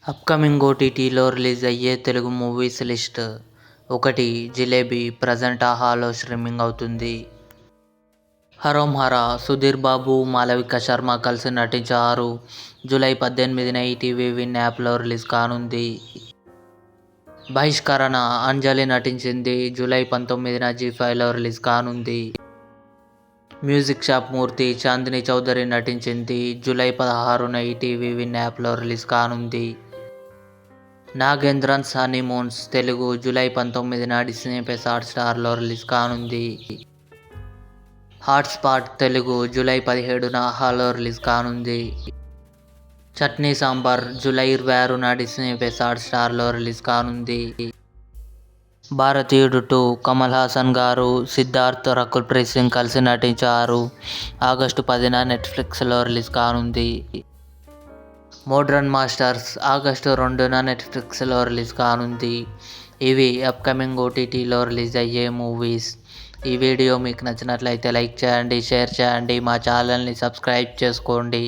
Upcoming ఓటీటీలో release అయ్యే Telugu movies list. 1. Jalebi present ఆహాలో స్ట్రీమింగ్ అవుతుంది. హరోం హరా సుధీర్ బాబు, మాళవిక శర్మ కలిసి నటించారు. జూలై 18న ఈటీవీ విన్ యాప్లో రిలీజ్ కానుంది. బహిష్కరణ అంజలి నటించింది. జూలై 19న జీ5లో రిలీజ్ కానుంది. మ్యూజిక్ షాప్ మూర్తి చాందినీ చౌదరి నటించింది. జూలై 16న ఈటీవీ విన్ యాప్లో రిలీజ్ కానుంది. నాగేంద్రన్స్ హనీమూన్స్ తెలుగు జూలై 19న డిస్నీ+ హాట్‌స్టార్లో రిలీజ్ కానుంది. హాట్‌స్పాట్ తెలుగు జూలై 17న ఆహాలో రిలీజ్ కానుంది. చట్నీ సాంబార్ జూలై 26న డిస్నీ+ హాట్‌స్టార్లో రిలీజ్ కానుంది. భారతీయుడు 2 కమల్ హాసన్ గారు, సిద్ధార్థ్, రకుల్ ప్రీత్ సింగ్ కలిసి నటించారు. ఆగస్టు 10న నెట్‌ఫ్లిక్స్లో రిలీజ్ కానుంది. మోడ్రన్ మాస్టర్స్ ఆగస్టు 2న నెట్‌ఫ్లిక్స్లో రిలీజ్ కానుంది. ఇవి అప్కమింగ్ ఓటీటీలో రిలీజ్ అయ్యే మూవీస్. ఈ వీడియో మీకు నచ్చినట్లయితే లైక్ చేయండి, షేర్ చేయండి, మా ఛానల్ని సబ్స్క్రైబ్ చేసుకోండి.